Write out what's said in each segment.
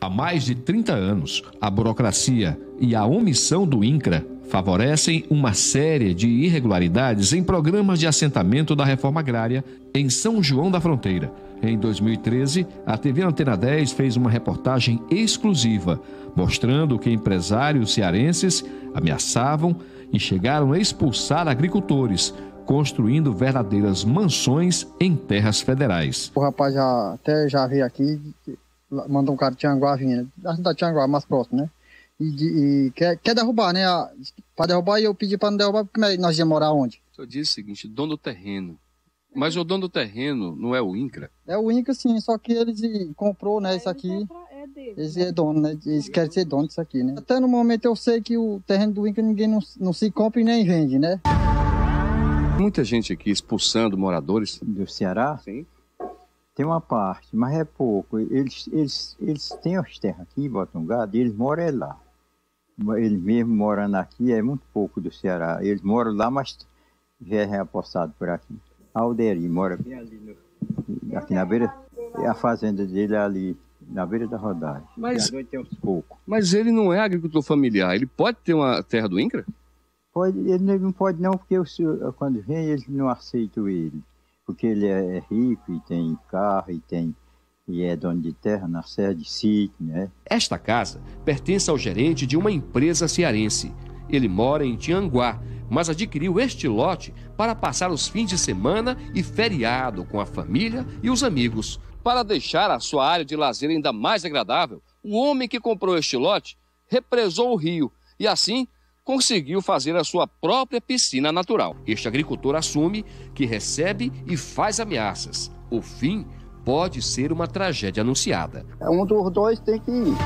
Há mais de 30 anos, a burocracia e a omissão do INCRA favorecem uma série de irregularidades em programas de assentamento da reforma agrária em São João da Fronteira. Em 2013, a TV Antena 10 fez uma reportagem exclusiva, mostrando que empresários cearenses ameaçavam e chegaram a expulsar agricultores, construindo verdadeiras mansões em terras federais. O rapaz já veio aqui, mandou um cara de Tianguá vir, né? Da Tianguá, mais próximo, né? E quer derrubar, né? Para derrubar, e eu pedi para não derrubar, porque nós íamos morar onde? O senhor disse o seguinte, dono do terreno. Mas o dono do terreno não é o INCRA? É o INCRA, sim, só que eles comprou, né, isso aqui. Eles é dono, né? Eles querem ser dono disso aqui, né? Até no momento eu sei que o terreno do INCRA ninguém não se compra e nem vende, né? Muita gente aqui expulsando moradores. Do Ceará? Sim. Tem uma parte, mas é pouco. Eles têm as terras aqui, botam gado, e eles moram lá. Eles mesmo morando aqui, é muito pouco do Ceará. Eles moram lá, mas já é reapossado por aqui. Alderi mora bem ali, aqui na beira, a fazenda dele é ali, na beira da rodagem. Mas ele não é agricultor familiar, ele pode ter uma terra do INCRA? Pode, ele não pode não, porque quando vem eles não aceitam ele. Porque ele é rico e tem carro e é dono de terra na Serra de Sítio, né? Esta casa pertence ao gerente de uma empresa cearense. Ele mora em Tianguá, mas adquiriu este lote para passar os fins de semana e feriado com a família e os amigos. Para deixar a sua área de lazer ainda mais agradável, o homem que comprou este lote represou o rio e assim conseguiu fazer a sua própria piscina natural. Este agricultor assume que recebe e faz ameaças. O fim pode ser uma tragédia anunciada. Um dos dois tem que ir.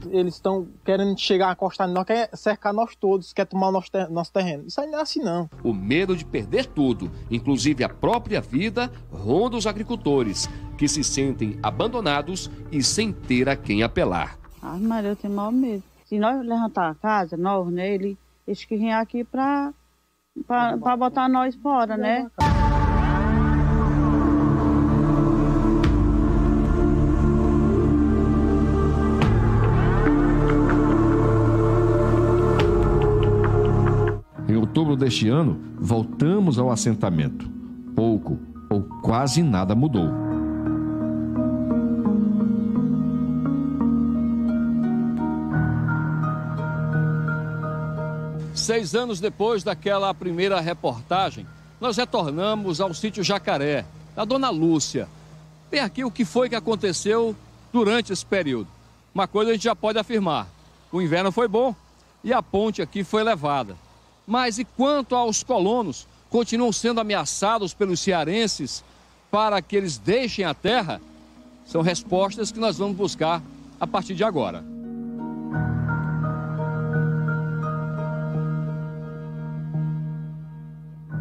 Eles estão querendo chegar a encostar em nós, quer cercar nós todos, quer tomar o nosso terreno. Isso aí não é assim, não. O medo de perder tudo, inclusive a própria vida, ronda os agricultores, que se sentem abandonados e sem ter a quem apelar. Mas eu tenho maior medo. Se nós levantar a casa, nós, né, eles que vêm aqui para botar nós fora, né? Em outubro deste ano, voltamos ao assentamento. Pouco ou quase nada mudou. Seis anos depois daquela primeira reportagem, nós retornamos ao sítio Jacaré, da dona Lúcia. Tem aqui o que foi que aconteceu durante esse período. Uma coisa a gente já pode afirmar: o inverno foi bom e a ponte aqui foi levada. Mas e quanto aos colonos, continuam sendo ameaçados pelos cearenses para que eles deixem a terra? São respostas que nós vamos buscar a partir de agora.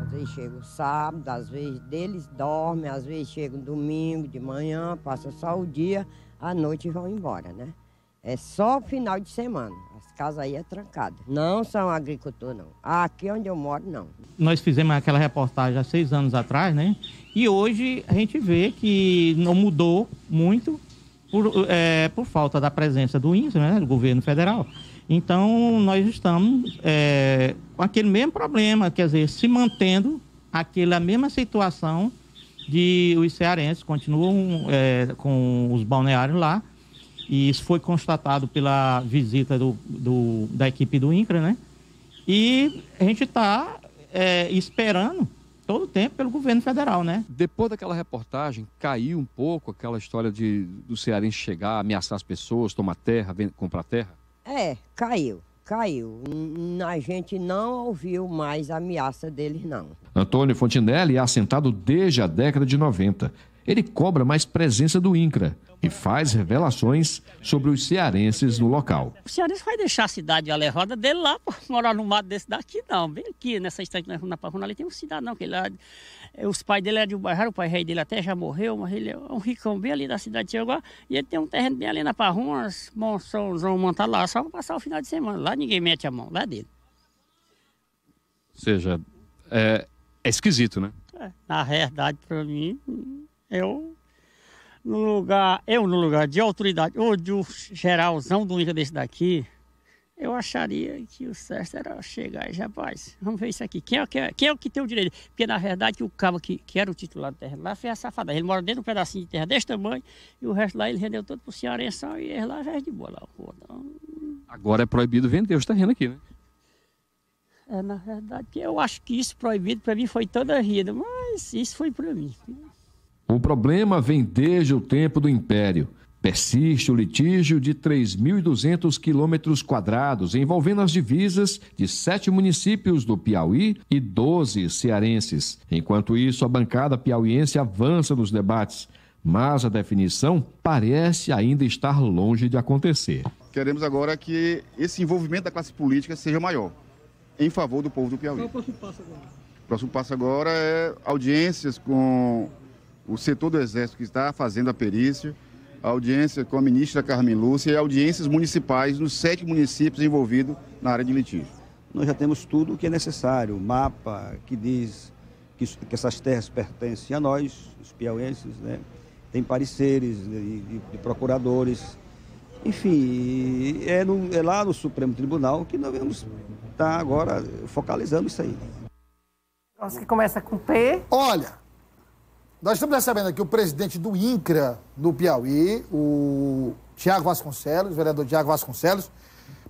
Às vezes chega o sábado, às vezes deles dormem, às vezes chega domingo de manhã, passa só o dia, à noite vão embora, né? É só final de semana. As casas aí é trancada. Não são agricultores, não. Aqui onde eu moro, não. Nós fizemos aquela reportagem há 6 anos atrás, né? E hoje a gente vê que não mudou muito por falta da presença do INCRA, né? Do governo federal. Então, nós estamos com aquele mesmo problema, quer dizer, se mantendo aquela mesma situação de os cearenses continuam com os balneários lá. E isso foi constatado pela visita da equipe do INCRA, né? E a gente está esperando todo o tempo pelo governo federal, né? Depois daquela reportagem, caiu um pouco aquela história do cearense chegar, ameaçar as pessoas, tomar terra, comprar terra? Caiu. A gente não ouviu mais a ameaça deles, não. Antônio Fontinelli é assentado desde a década de 90. Ele cobra mais presença do INCRA e faz revelações sobre os cearenses no local. O cearense vai deixar a cidade aleijada dele lá, morar no mato desse daqui, não. Bem aqui, nessa estante na Pavuna, ali tem um cidadão, que ele os pais dele é de Ubajará, o pai rei dele até já morreu, mas ele é um ricão bem ali da cidade de Tianguá, e ele tem um terreno bem ali na Pavuna, São João monta lá, só para passar o final de semana. Lá ninguém mete a mão, lá é dele. Ou seja, é esquisito, né? Na verdade, para mim, eu no lugar de autoridade ou de um geralzão do INCRA desse daqui, eu acharia que o certo era chegar e rapaz, vamos ver isso aqui. Quem é o que tem o direito? Porque, na verdade, o cabo que era o titular da terra lá fez a safada. Ele mora dentro de um pedacinho de terra desse tamanho e o resto lá ele rendeu todo pro cearense e ele lá já é de boa lá. Então... Agora é proibido vender os terrenos aqui, né? Na verdade, eu acho que isso proibido para mim foi toda a vida, mas isso foi para mim. O problema vem desde o tempo do Império. Persiste o litígio de 3.200 quilômetros quadrados, envolvendo as divisas de 7 municípios do Piauí e 12 cearenses. Enquanto isso, a bancada piauiense avança nos debates, mas a definição parece ainda estar longe de acontecer. Queremos agora que esse envolvimento da classe política seja maior, em favor do povo do Piauí. Qual é o próximo passo agora? O próximo passo agora é audiências com o setor do Exército que está fazendo a perícia, audiência com a ministra Carmen Lúcia e audiências municipais nos 7 municípios envolvidos na área de litígio. Nós já temos tudo o que é necessário, o mapa que diz que essas terras pertencem a nós, os piauienses, né? Tem pareceres de procuradores, enfim, é lá no Supremo Tribunal que nós vamos estar agora focalizando isso aí. Nossa, que começa com P. Olha, nós estamos recebendo aqui o presidente do INCRA no Piauí, o Tiago Vasconcelos, o vereador Tiago Vasconcelos.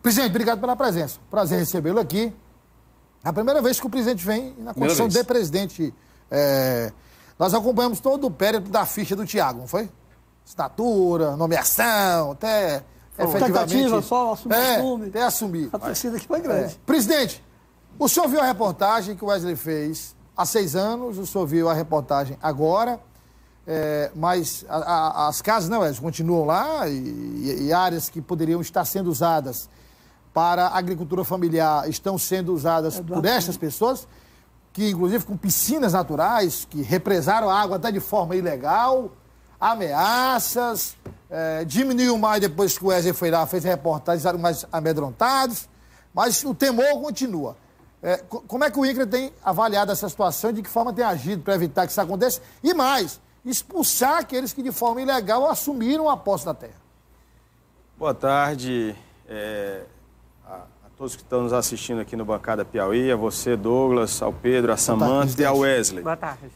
Presidente, obrigado pela presença. Prazer recebê-lo aqui. É a primeira vez que o presidente vem na condição de presidente. Nós acompanhamos todo o périplo da ficha do Tiago, não foi? Assinatura, nomeação, até efetivamente... só assume. Até assumir. A torcida aqui foi grande. Presidente, o senhor viu a reportagem que o Wesley fez há 6 anos, o senhor viu a reportagem agora, mas as casas, né, Wesley, continuam lá e áreas que poderiam estar sendo usadas para a agricultura familiar estão sendo usadas por estas pessoas, que inclusive com piscinas naturais, que represaram a água até de forma ilegal, ameaças, diminuiu mais depois que o Wesley foi lá, fez a reportagem, eram mais amedrontados, mas o temor continua. Como é que o INCRA tem avaliado essa situação e de que forma tem agido para evitar que isso aconteça? E mais, expulsar aqueles que de forma ilegal assumiram a posse da terra. Boa tarde a todos que estão nos assistindo aqui no Bancada Piauí, a você, Douglas, ao Pedro, a Samanta e ao Wesley. Boa tarde.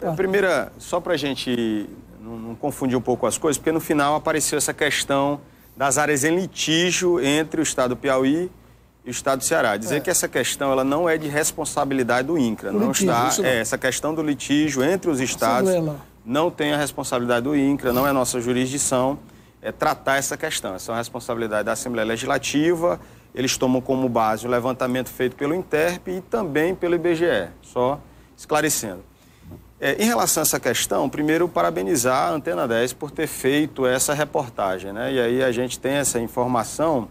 A primeira, só para a gente não confundir um pouco as coisas, porque no final apareceu essa questão das áreas em litígio entre o Estado do Piauí e o Estado do Ceará. Dizer que essa questão ela não é de responsabilidade do INCRA. Não está, essa questão do litígio entre os estados não tem a responsabilidade do INCRA, não é nossa jurisdição tratar essa questão. Essa é uma responsabilidade da Assembleia Legislativa. Eles tomam como base o levantamento feito pelo INTERP e também pelo IBGE, só esclarecendo. Em relação a essa questão, primeiro parabenizar a Antena 10 por ter feito essa reportagem, né? E aí a gente tem essa informação,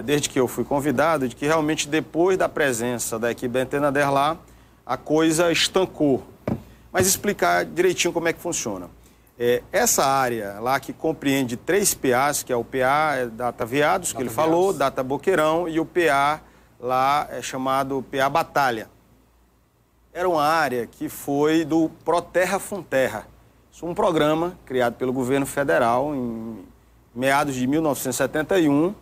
desde que eu fui convidado, de que realmente depois da presença da equipe da Antena 10 lá, a coisa estancou. Mas explicar direitinho como é que funciona. Essa área lá que compreende 3 PAs, que é o PA Data Veados, que ele falou, Data Boqueirão, e o PA lá chamado PA Batalha. Era uma área que foi do Proterra Funterra. Isso é um programa criado pelo governo federal em meados de 1971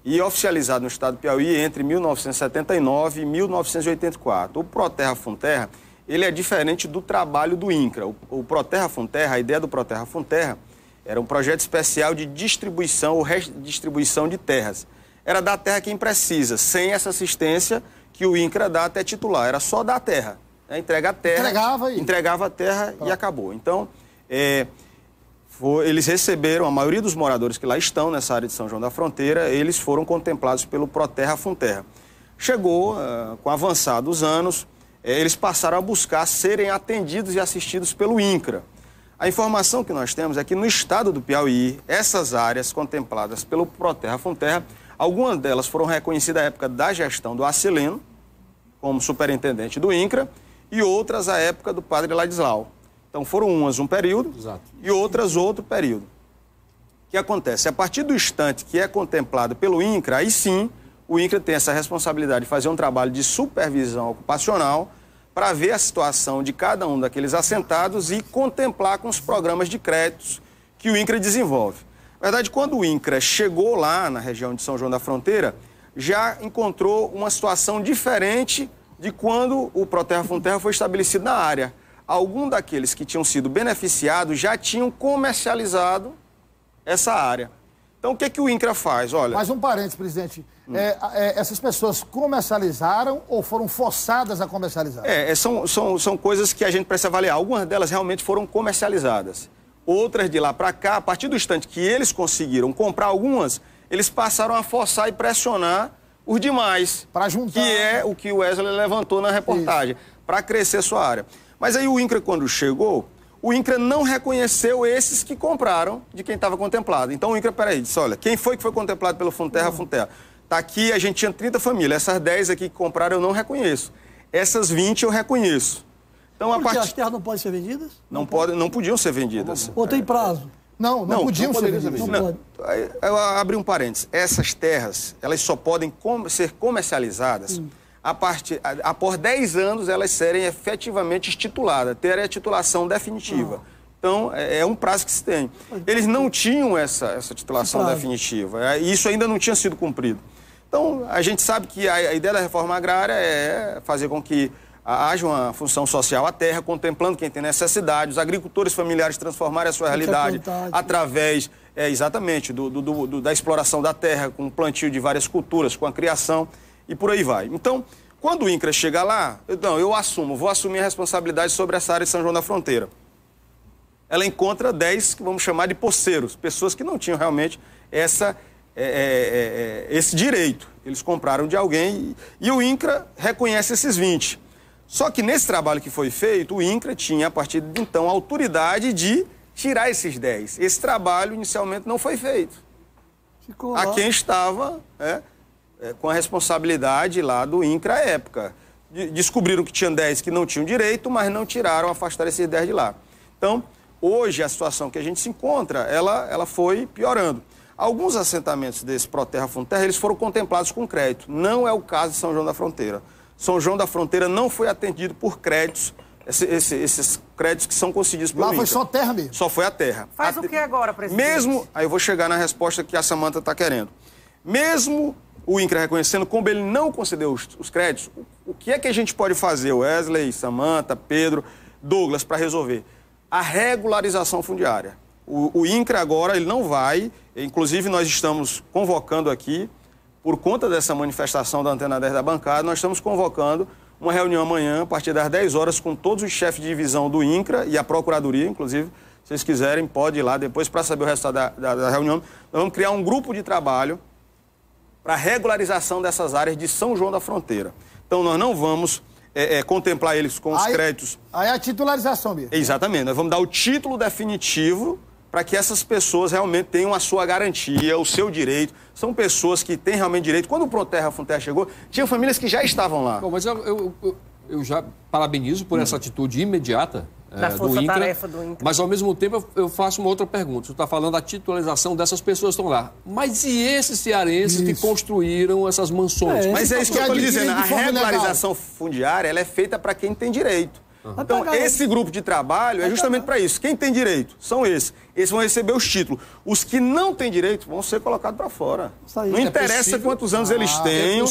e oficializado no estado do Piauí entre 1979 e 1984. O Proterra Funterra, ele é diferente do trabalho do INCRA. O Proterra Funterra, a ideia do Proterra Funterra era um projeto especial de distribuição ou redistribuição de terras. Era dar terra a quem precisa, sem essa assistência que o INCRA dá até titular. Era só dar terra. Entrega a terra, entregava a terra e acabou. Então, eles receberam, a maioria dos moradores que lá estão, nessa área de São João da Fronteira, eles foram contemplados pelo Proterra Funterra. Chegou, com o avançar dos anos, eles passaram a buscar serem atendidos e assistidos pelo INCRA. A informação que nós temos é que no estado do Piauí, essas áreas contempladas pelo Proterra Funterra, algumas delas foram reconhecidas à época da gestão do Acileno, como superintendente do INCRA, e outras à época do padre Ladislau. Então foram umas um período e outras outro período. O que acontece? A partir do instante que é contemplado pelo INCRA, aí sim o INCRA tem essa responsabilidade de fazer um trabalho de supervisão ocupacional para ver a situação de cada um daqueles assentados e contemplar com os programas de créditos que o INCRA desenvolve. Na verdade, quando o INCRA chegou lá na região de São João da Fronteira, já encontrou uma situação diferente de quando o Proterra Funterra foi estabelecido na área. Alguns daqueles que tinham sido beneficiados já tinham comercializado essa área. Então, o que o INCRA faz? Olha... Mais um parênteses, presidente. Essas pessoas comercializaram ou foram forçadas a comercializar? São coisas que a gente precisa avaliar. Algumas delas realmente foram comercializadas. Outras de lá para cá, a partir do instante que eles conseguiram comprar algumas, eles passaram a forçar e pressionar os demais. Para juntar. Que é o que o Wesley levantou na reportagem, para crescer sua área. Mas aí o INCRA, quando chegou, o INCRA não reconheceu esses que compraram de quem estava contemplado. Então o INCRA, peraí, disse, olha, quem foi que foi contemplado pelo Funterra, Funterra? Está aqui, a gente tinha 30 famílias, essas 10 aqui que compraram eu não reconheço. Essas 20 eu reconheço. Então, Porque as terras não podem ser vendidas? Não podiam ser vendidas. Ou tem prazo? Não podiam ser vendidas. Eu abri um parênteses. Essas terras, elas só podem ser comercializadas após 10 anos elas serem efetivamente tituladas, terem a titulação definitiva. Então, é um prazo que se tem. Eles não tinham essa titulação definitiva. Isso ainda não tinha sido cumprido. Então, a gente sabe que a ideia da reforma agrária é fazer com que haja uma função social à terra, contemplando quem tem necessidade, os agricultores familiares transformarem a sua realidade através, exatamente, da exploração da terra, com o plantio de várias culturas, com a criação e por aí vai. Então, quando o INCRA chega lá, vou assumir a responsabilidade sobre essa área de São João da Fronteira. Ela encontra 10 que vamos chamar de poceiros, pessoas que não tinham realmente esse direito. Eles compraram de alguém e o INCRA reconhece esses 20. Só que nesse trabalho que foi feito, o INCRA tinha, a partir de então, a autoridade de tirar esses 10. Esse trabalho, inicialmente, não foi feito. A quem estava com a responsabilidade lá do INCRA à época. Descobriram que tinham 10 que não tinham direito, mas não tiraram, afastaram esses 10 de lá. Então, hoje, a situação que a gente se encontra, ela foi piorando. Alguns assentamentos desse Proterra Funterra, eles foram contemplados com crédito. Não é o caso de São João da Fronteira. São João da Fronteira não foi atendido por créditos, esses créditos que são concedidos pelo INCRA. Lá foi só terra mesmo? Só foi a terra. Faz o que agora, presidente? Aí eu vou chegar na resposta que a Samanta está querendo. Mesmo o INCRA reconhecendo, como ele não concedeu os créditos, o que é que a gente pode fazer, Wesley, Samanta, Pedro, Douglas, para resolver? A regularização fundiária. O INCRA agora, ele não vai, inclusive nós estamos convocando aqui, por conta dessa manifestação da Antena 10 da bancada, nós estamos convocando uma reunião amanhã, a partir das 10 horas, com todos os chefes de divisão do INCRA e a Procuradoria, inclusive, se vocês quiserem, pode ir lá depois para saber o resultado da reunião. Nós vamos criar um grupo de trabalho para a regularização dessas áreas de São João da Fronteira. Então, nós não vamos contemplar eles com os créditos. Aí a titularização mesmo. Exatamente. Nós vamos dar o título definitivo para que essas pessoas realmente tenham a sua garantia, o seu direito. São pessoas que têm realmente direito. Quando o Proterra Funterra chegou, tinha famílias que já estavam lá. Bom, mas eu já parabenizo por essa atitude imediata do INCRA, mas ao mesmo tempo eu faço uma outra pergunta. Você está falando da titularização dessas pessoas que estão lá. Mas e esses cearenses que construíram essas mansões? Mas é isso que eu estou dizendo. A regularização fundiária ela é feita para quem tem direito. Então, esse grupo de trabalho é justamente para isso. Quem tem direito são esses. Esses vão receber os títulos. Os que não têm direito vão ser colocados para fora. Não interessa quantos anos eles tenham.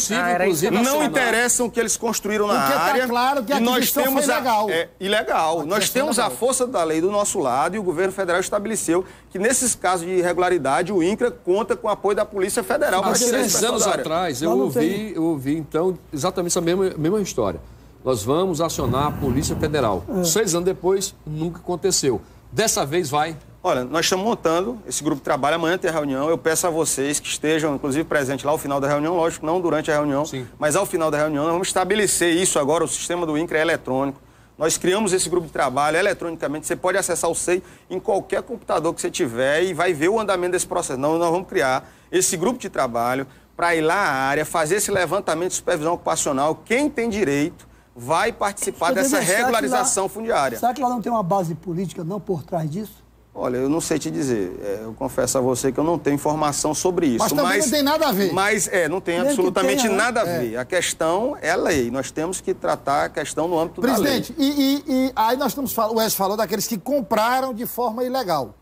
Não interessa o que eles construíram na área. Tá claro que a aquisição foi ilegal. Ilegal. Nós temos a força da lei do nosso lado e o governo federal estabeleceu que nesses casos de irregularidade o INCRA conta com o apoio da Polícia Federal. Há 6 anos atrás eu ouvi então exatamente essa mesma história. Nós vamos acionar a Polícia Federal. 6 anos depois, nunca aconteceu. Dessa vez vai. Olha, nós estamos montando esse grupo de trabalho. Amanhã tem a reunião. Eu peço a vocês que estejam, inclusive, presentes lá ao final da reunião. Lógico, não durante a reunião, mas ao final da reunião. Nós vamos estabelecer isso agora. O sistema do INCRA é eletrônico. Nós criamos esse grupo de trabalho eletronicamente. Você pode acessar o SEI em qualquer computador que você tiver e vai ver o andamento desse processo. Nós vamos criar esse grupo de trabalho para ir lá à área, fazer esse levantamento de supervisão ocupacional. Quem tem direito vai participar dessa regularização fundiária. Será que lá não tem uma base política não por trás disso? Olha, eu não sei te dizer. Eu confesso a você que eu não tenho informação sobre isso. Mas também não tem nada a ver. Mas não tem absolutamente nada a ver. A questão é lei. Nós temos que tratar a questão no âmbito da lei. Presidente, e aí nós estamos falando, o Wesley falou daqueles que compraram de forma ilegal.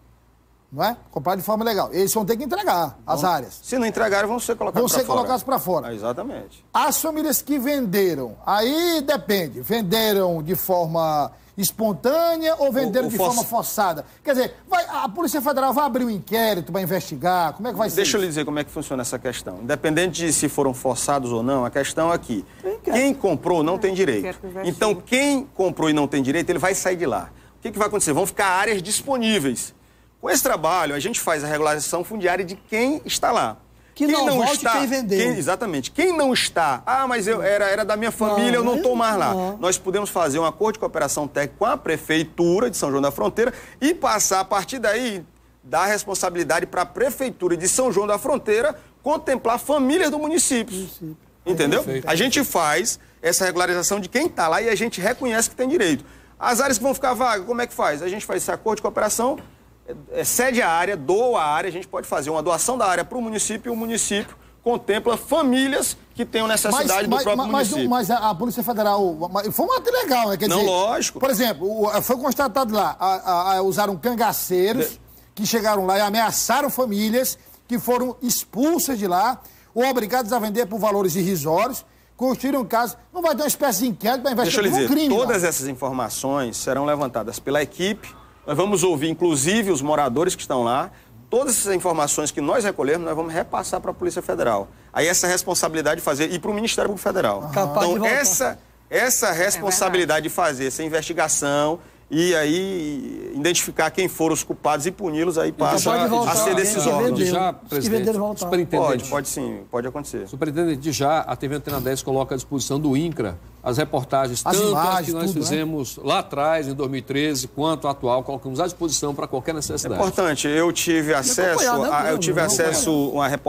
não é? Comprar de forma legal. Eles vão ter que entregar as áreas. Se não entregarem, vão ser colocados para fora. Vão ser colocados para fora. Exatamente. As famílias que venderam, aí depende. Venderam de forma espontânea ou venderam de forma forçada? Quer dizer, a Polícia Federal vai abrir um inquérito, vai investigar? Como é que vai ser? Deixa eu lhe dizer como é que funciona essa questão. Independente de se foram forçados ou não, a questão é aqui. Quem comprou não tem direito. Então, quem comprou e não tem direito, ele vai sair de lá. O que vai acontecer? Vão ficar áreas disponíveis. Com esse trabalho, a gente faz a regularização fundiária de quem está lá. Que quem não volte, está, quem vendeu. Exatamente. Quem não está, mas eu era da minha família, eu não estou mais lá. Nós podemos fazer um acordo de cooperação técnica com a Prefeitura de São João da Fronteira e passar, a partir daí, dar responsabilidade para a Prefeitura de São João da Fronteira contemplar famílias do município. Entendeu? A gente faz essa regularização de quem está lá e a gente reconhece que tem direito. As áreas que vão ficar vagas, como é que faz? A gente faz esse acordo de cooperação, cede a área, doa a área, a gente pode fazer uma doação da área para o município e o município contempla famílias que tenham necessidade do próprio município. Mas a Polícia Federal foi um ato ilegal, né? Quer dizer, lógico. Por exemplo, foi constatado lá, usaram cangaceiros que chegaram lá e ameaçaram famílias que foram expulsas de lá ou obrigadas a vender por valores irrisórios. Construíram casa, não vai ter uma espécie de inquérito para investigar um crime. Todas essas informações serão levantadas pela equipe. Nós vamos ouvir, inclusive, os moradores que estão lá. Todas essas informações que nós recolhemos, nós vamos repassar para a Polícia Federal. Aí essa responsabilidade de fazer, e para o Ministério Público Federal. Então, essa responsabilidade de fazer essa investigação e aí identificar quem foram os culpados e puni-los, aí passa a ser desses órgãos. Já, presidente, superintendente. Pode sim, pode acontecer. Superintendente, já a TV Antena 10 coloca à disposição do INCRA as reportagens, tanto as que nós fizemos lá atrás, em 2013, quanto a atual, colocamos à disposição para qualquer necessidade. É importante, eu tive acesso,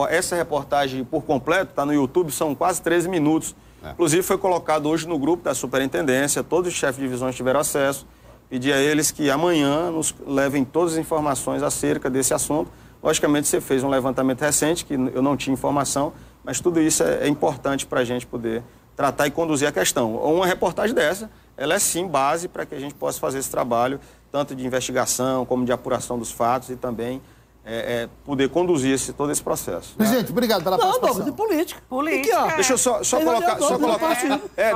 essa reportagem por completo, está no YouTube, são quase 13 minutos. Inclusive foi colocado hoje no grupo da superintendência, todos os chefes de divisões tiveram acesso. Pedi a eles que amanhã nos levem todas as informações acerca desse assunto. Logicamente, você fez um levantamento recente, que eu não tinha informação, mas tudo isso é importante para a gente poder tratar e conduzir a questão. Uma reportagem dessa, ela é sim base para que a gente possa fazer esse trabalho, tanto de investigação como de apuração dos fatos e também poder conduzir todo esse processo. Presidente, obrigado pela participação. Não, de política. Deixa eu só colocar...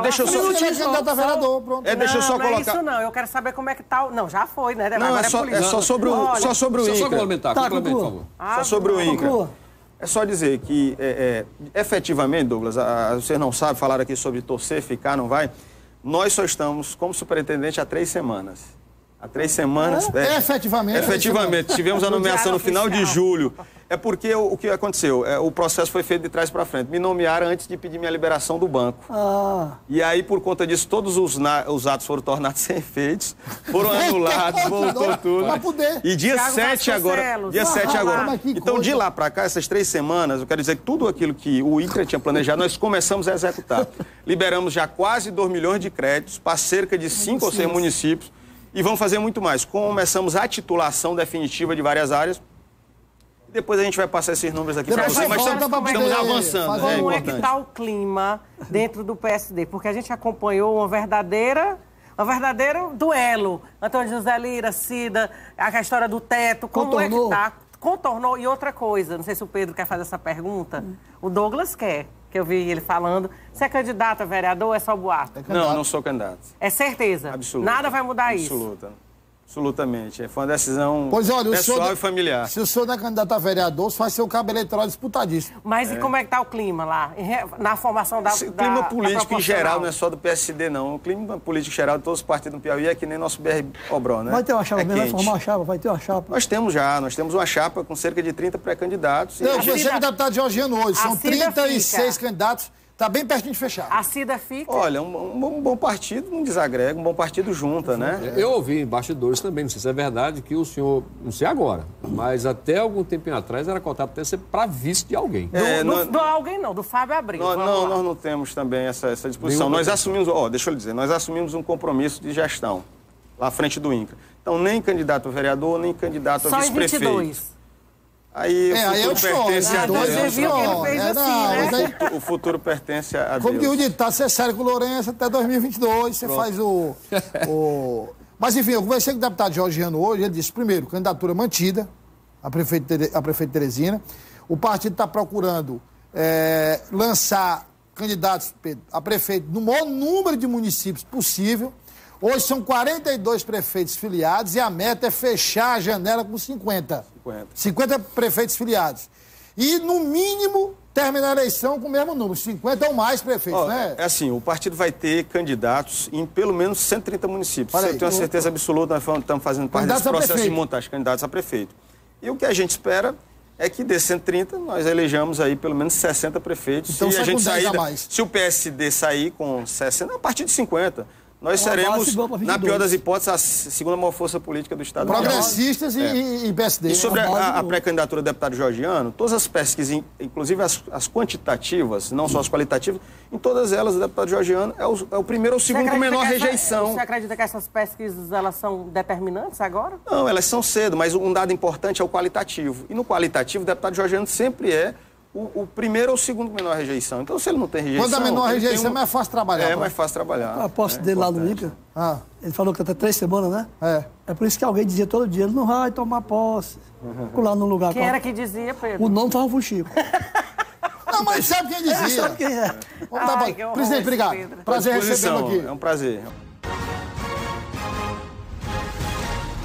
Deixa eu só... Deixa eu só colocar... Não é isso não, eu quero saber como é que tá... Não, já foi, né? Não, é só sobre o INCRA. Só complementar, por favor. Só sobre o INCRA. É só dizer que, efetivamente, Douglas, você não sabe falar aqui sobre torcer, ficar, não vai. Nós só estamos como superintendente há 3 semanas. Há 3 semanas... Efetivamente. Efetivamente. Tivemos a nomeação no final de julho. É porque o que aconteceu? O processo foi feito de trás para frente. Me nomearam antes de pedir minha liberação do banco. E aí, por conta disso, todos os atos foram tornados sem efeitos, foram anulados, voltou tudo. E dia 7 agora... Então, de lá para cá, essas 3 semanas, eu quero dizer que tudo aquilo que o INCRA tinha planejado, nós começamos a executar. Liberamos já quase 2 milhões de créditos para cerca de 5 ou 6 municípios. E vamos fazer muito mais. Começamos a titulação definitiva de várias áreas. E depois a gente vai passar esses números aqui para vocês. Mas estamos avançando. Como é que está o clima dentro do PSD? Porque a gente acompanhou um verdadeiro duelo. Antônio José Lira, Cida, a história do teto. Como é que está? Contornou. E outra coisa, não sei se o Pedro quer fazer essa pergunta. O Douglas quer, que eu vi ele falando. Você é candidato a vereador ou é só boato? Não sou candidato. É certeza? Absoluta. Nada vai mudar isso? Absolutamente. Foi uma decisão pessoal e familiar. Se o senhor não é candidato a vereador, faz seu cabo eleitoral disputadíssimo. Mas e como é que está o clima lá? Na formação da O clima político em geral não é só do PSD, não. O clima político em geral de todos os partidos do Piauí é que nem nosso BR Obró, né? Vai ter uma chapa mesmo? Vai formar uma chapa? Vai ter uma chapa? Nós temos uma chapa com cerca de 30 pré-candidatos. Eu conversei com o deputado Georgiano hoje, são 36 candidatos. Está bem pertinho de fechar. A Cida fica? Olha, um bom partido não desagrega, um bom partido junta, né? Eu ouvi em bastidores também, não sei se é verdade, que o senhor, não sei agora, mas até algum tempinho atrás era cotado até ser para vice de alguém. Do alguém não, do Fábio Abreu. Nós não temos também essa disposição. Nós assumimos, deixa eu lhe dizer, nós assumimos um compromisso de gestão lá à frente do INCRA. Então, nem candidato a vereador, nem candidato a vice-prefeito. Só em 22. Aí o futuro pertence a Deus. O futuro pertence a Deus. Como que o ditado, você é sério com o Lourenço até 2022, você faz o... Mas enfim, eu conversei com o deputado Georgiano hoje, ele disse, primeiro, candidatura mantida, a prefeita Teresina. O partido está procurando lançar candidatos, Pedro, a prefeito no maior número de municípios possível. Hoje são 42 prefeitos filiados e a meta é fechar a janela com 50 prefeitos filiados. E, no mínimo, terminar a eleição com o mesmo número, 50 ou mais prefeitos, né? É assim, o partido vai ter candidatos em pelo menos 130 municípios. Eu tenho uma certeza absoluta, nós estamos fazendo parte desse processo de montagem, candidatos a prefeito. E o que a gente espera é que desses 130 nós elejamos aí pelo menos 60 prefeitos. Então, se a gente sair, se o PSD sair com 60, a partir de 50, nós seremos, na pior das hipóteses, a segunda maior força política do Estado. Progressistas e PSD. E sobre a pré-candidatura do deputado Georgiano, todas as pesquisas, inclusive as quantitativas, não só as qualitativas, em todas elas o deputado Georgiano é o primeiro ou segundo com menor rejeição. Você acredita que essas pesquisas elas são determinantes agora? Não, elas são cedo, mas um dado importante é o qualitativo. E no qualitativo, o deputado Georgiano sempre é o primeiro ou o segugo com menor rejeição. Então, se ele não tem rejeição... Quando a menor rejeição, é mais fácil trabalhar. É mais fácil trabalhar. A posse dele lá no INCRA, ele falou que até 3 semanas, né? É por isso que alguém dizia todo dia, ele não vai tomar posse. Ficou lá no lugar. Quem era que dizia, Pedro? O nome estava Fuxico. Não, mas sabe quem dizia? Sabe quem é. Presidente, obrigado. Prazer recebê-lo aqui. É um prazer.